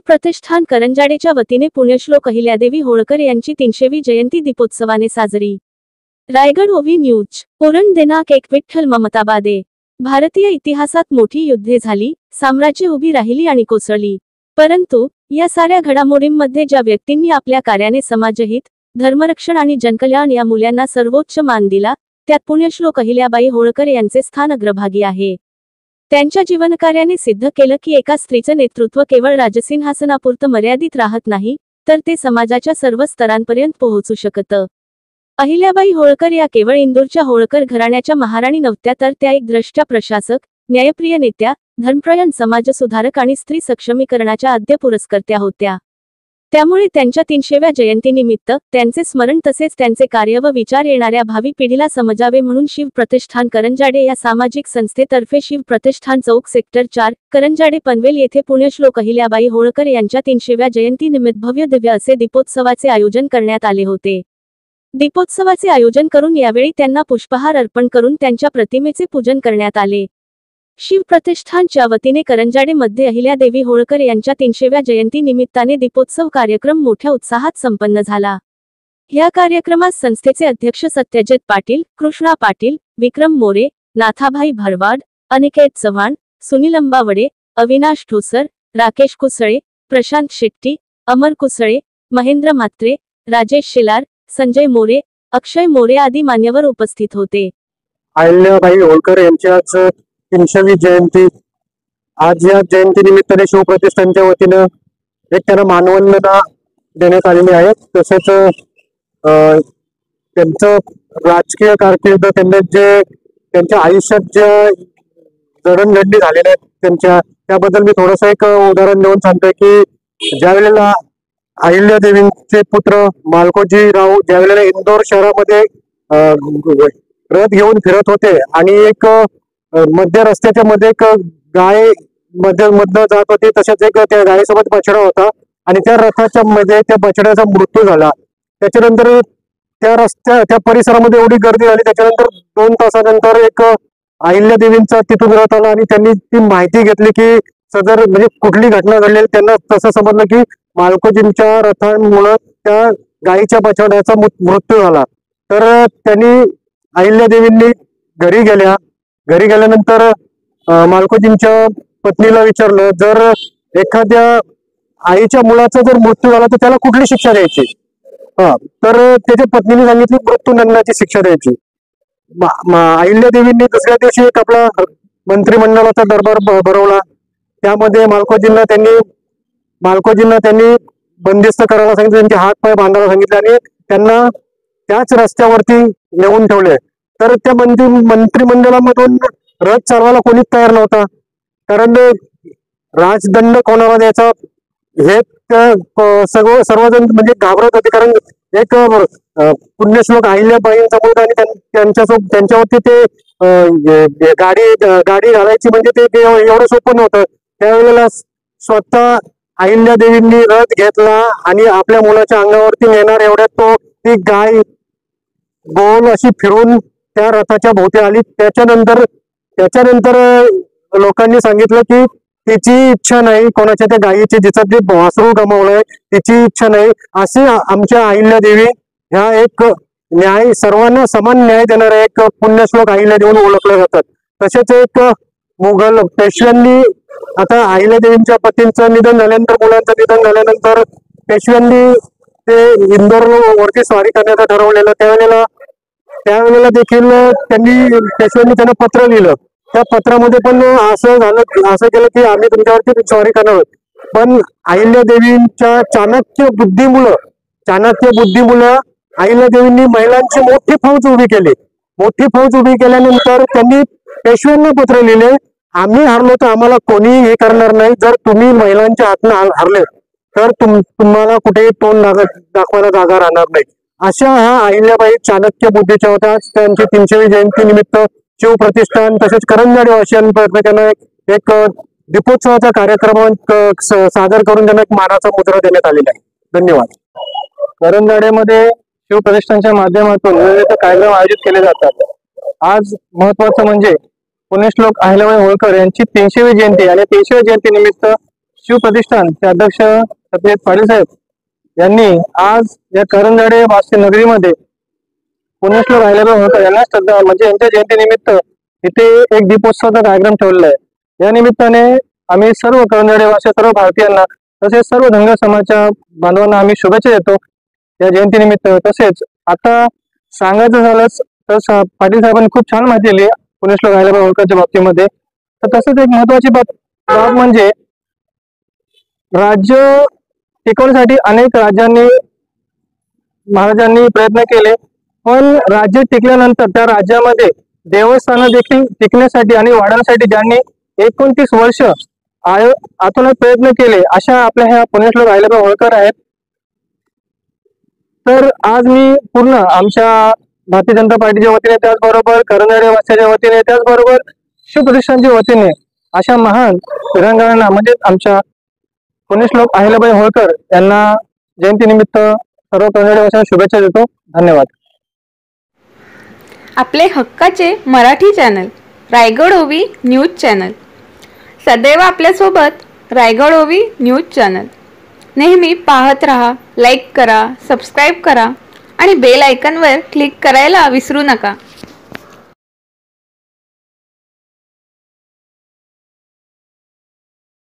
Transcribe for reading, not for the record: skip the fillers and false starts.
शिवप्रतिष्ठान करंजाडेच्या वतीने पुण्यश्लोक अहिल्यादेवी होळकर यांची 300वी जयंती दीपोत्सवाने साजरी। रायगड ओवी न्यूज। पुरण दिनांक 1 विठ्ठल ममताबादे। भारतीय इतिहासात मोठी युद्धे झाली, साम्राज्य उभी राहिली आणि कोसळली, परंतु या साऱ्या घडामोडींमध्ये ज्या व्यक्तींनी आपल्या कार्याने समाजहित, धर्मरक्षण आणि जनकल्याण या मूल्यांना सर्वोच्च मान दिला, त्यात पुण्यश्लोक अहिल्याबाई होळकर यांचे स्थान अग्रभागी आहे। त्यांच्या जीवनकार्याने सिद्ध केलं की एका स्त्रीचं नेतृत्व केवळ राजसिंहासनापुरतं मर्यादित राहत नाही, तर ते समाजाच्या सर्व स्तरांपर्यंत पोहोचू शकतं। अहिल्याबाई होळकर या केवळ इंदूरच्या होळकर घराण्याच्या महाराणी नव्हत्या, तर त्या एक द्रष्टा प्रशासक, न्यायप्रिय नेत्या, धर्मपरायण समाजसुधारक आणि स्त्री सक्षमीकरणाच्या आद्य पुरस्कर्त्या होत्या। त्यामुळे त्यांच्या 300व्या जयंतीनिमित्त त्यांचे स्मरण तसेच त्यांचे कार्य व विचार येणाऱ्या भावी पिढीला समजावे म्हणून शिवप्रतिष्ठान करंजाडे या सामाजिक संस्थेतर्फे शिवप्रतिष्ठान चौक सेक्टर 4, करंजाडे पनवेल येथे पुण्यश्लोक अहिल्याबाई होळकर यांच्या 300व्या जयंतीनिमित्त भव्य दिव्य असे दीपोत्सवाचे आयोजन करण्यात आले होते। दीपोत्सवाचे आयोजन करून यावेळी त्यांना पुष्पहार अर्पण करून त्यांच्या प्रतिमेचे पूजन करण्यात आले। शिवप्रतिष्ठानच्या वतीने करंजाडेमध्ये अहिल्यादेवी होळकर यांच्या 300व्या जयंती निमित्ताने दीपोत्सव कार्यक्रम मोठ्या उत्साहात संपन्न झाला। या कार्यक्रमास संस्थेचे अध्यक्ष सत्यजित पाटील, कृष्णा पाटील, विक्रम मोरे, नाथाभाई भरवाड, अनिकेत चव्हाण, सुनील अंबावडे, अविनाश ठोसर, राकेश कुसळे, प्रशांत शेट्टी, अमर कुसळे, महेंद्र म्हात्रे, राजेश शेलार, संजय मोरे, अक्षय मोरे आदी मान्यवर उपस्थित होते। अहिल्याबाई होळकर यांच्या 300वी जयंती आज या जयंती निमित्ताने शिवप्रतिष्ठानच्या वतीनं एक त्यांना मानवंदना देण्यात आलेली आहे। तसेच त्यांचं राजकीय कारकीर्द, त्यांना जे त्यांच्या आयुष्यात ज्या जडणघडणी झालेल्या आहेत त्याबद्दल मी थोडंसं एक उदाहरण देऊन सांगतोय की ज्या वेळेला अहिल्यादेवींचे पुत्र मालकोजीराव ज्या वेळेला इंदोर शहरामध्ये रथ घेऊन फिरत होते आणि एक मध्य रस्त्याच्या मध्ये एक गाय मधनं जात होती, तशाच एक त्या गायीसोबत बछडा होता आणि त्या रथाच्या मध्ये त्या बछड्याचा मृत्यू झाला। त्याच्यानंतर त्या परिसरामध्ये एवढी गर्दी झाली, त्याच्यानंतर 2 तासानंतर एक अहिल्यादेवींचा तिथून रथ आला आणि त्यांनी ती माहिती घेतली की सदर म्हणजे कुठली घटना घडलेली। त्यांना तसं समजलं की मालकोजींच्या रथामुळे त्या गायीच्या बछड्याचा मृत्यू झाला। तर त्यांनी अहिल्यादेवींनी घरी गेल्यानंतर मालकोजींच्या पत्नीला विचारलं, जर एखाद्या आईच्या मुलाचा जर मृत्यू झाला तर त्याला कुठली शिक्षा द्यायची? तर त्याच्या पत्नीने सांगितली मृत्यूदंडाची शिक्षा द्यायची। अहिल्यादेवींनी दुसऱ्या दिवशी एक आपला मंत्रिमंडळाचा दरबार भरवला। त्यामध्ये मालकोजींना त्यांनी बंदिस्त करायला सांगितलं, त्यांचे हात पाय बांधायला सांगितले आणि त्यांना त्याच रस्त्यावरती नेऊन ठेवले। तर त्या मंत्रिमंडळामधून रथ चालवायला कोणीच तयार नव्हता, कारण राजदंड कोणाला द्यायचा हे सर्वजण म्हणजे घाबरत होते। कारण एक पुण्यश्लोक अहिल्याबाईंचा मुलगा आणि त्यांच्यावरती ते गाडी घालायची म्हणजे ते एवढं सोपं नव्हतं। त्यावेळेला स्वतः अहिल्यादेवींनी रथ घेतला आणि आपल्या मुलाच्या अंगावरती नेणार एवढ्यात ती गाय गोल अशी फिरून त्या रथाच्या भोवती आली। त्याच्यानंतर लोकांनी सांगितलं की तिची इच्छा नाही, कोणाच्या त्या गायीची जिचं जे वासरू गमावलंय तिची इच्छा नाही, असे आमच्या अहिल्यादेवी ह्या एक सर्वांना समान न्याय देणाऱ्या एक पुण्यश्लोक अहिल्यादेवी ओळखल्या जातात। तसेच एक मुघल पेशव्यांनी आता अहिल्यादेवींच्या पतींचं निधन झाल्यानंतर, मुलांचं निधन झाल्यानंतर पेशव्यांनी ते इंदोर वरती स्वारी करण्याचं ठरवलेलं। त्यावेळेला देखील पेशव्यांनी त्यांना पत्र लिहिलं। त्या पत्रामध्ये पण असं केलं की आम्ही तुमच्यावरती स्वारी करणार, पण अहिल्यादेवींच्या चाणक्य बुद्धीमुळे अहिल्यादेवींनी महिलांची मोठी फौज उभी केली। मोठी फौज उभी केल्यानंतर त्यांनी पेशव्यांना पत्र लिहिले, आम्ही हरलो तर आम्हाला कोणी हे करणार नाही, जर तुम्ही महिलांच्या हातनं हरले तर तुम्हाला कुठेही तोंड दाखवायला जागा राहणार नाही। अशा ह्या अहिल्याबाई चाणक्य बुद्धीच्या होत्या। त्यांची 300वी जयंती निमित्त शिवप्रतिष्ठान तसेच करंजाडे वासियांना एक दीपोत्सवाचा कार्यक्रम सादर करून त्यांना एक मानाचा मुद्रा देण्यात आलेला आहे। धन्यवाद। करंजाडेमध्ये शिवप्रतिष्ठानच्या माध्यमातून विविध कार्यक्रम आयोजित केले जातात। आज महत्वाचं म्हणजे पुण्यश्लोक अहिल्याबाई होळकर यांची 300वी जयंती आणि 300व्या जयंती निमित्त शिवप्रतिष्ठानचे अध्यक्ष सत्यजित पाटील साहेब यांनी आज या करंजाडे वास्य नगरीमध्ये पुण्यश्लोक अहिल्याबाई होळकर यांना श्रद्धा म्हणजे यांच्या जयंतीनिमित्त इथे एक दीपोत्सवाचा कार्यक्रम ठेवलेला आहे। या निमित्ताने आम्ही सर्व करंजाडे वासी सर्व भारतीयांना तसेच सर्व धनगर समाजाच्या बांधवांना आम्ही शुभेच्छा देतो या जयंतीनिमित्त। तसेच आता सांगायचं झालंच तर पाटील साहेबांनी खूप छान माहिती दिली पुण्यश्लोक अहिल्याबाई होळकरच्या बाबतीमध्ये। तर तसंच एक महत्वाची बाब म्हणजे राज्य टिकवण्यासाठी अनेक राज्यांनी महाराजांनी प्रयत्न केले, पण राज्य टिकल्यानंतर त्या राज्यामध्ये देवस्थानं देखील टिकण्यासाठी आणि वाढवण्यासाठी ज्यांनी 29 वर्ष आतूनच प्रयत्न केले अशा आपल्या ह्या पुण्यश्लोक अहिल्याबाई होळकर आहेत। तर आज मी पूर्ण आमच्या भारतीय जनता पार्टीच्या वतीने त्याचबरोबर करंजाडे वासियाच्या वतीने त्याचबरोबर शिवप्रतिष्ठानच्या वतीने अशा महान वीरांगणांना म्हणजे आमच्या पुण्यश्लोक अहिल्याबाई होळकर यांना जयंतीनिमित्त सर्व करंजाडे वासियांना शुभेच्छा देतो। धन्यवाद। आपले हक्काचे मराठी चॅनल रायगड ओवी न्यूज चॅनल सदैव आपल्यासोबत रायगड ओवी न्यूज चॅनल नेहमी पाहत रहा, लाईक करा, सबस्क्राईब करा आणि बेल आयकॉनवर क्लिक करायला विसरू नका।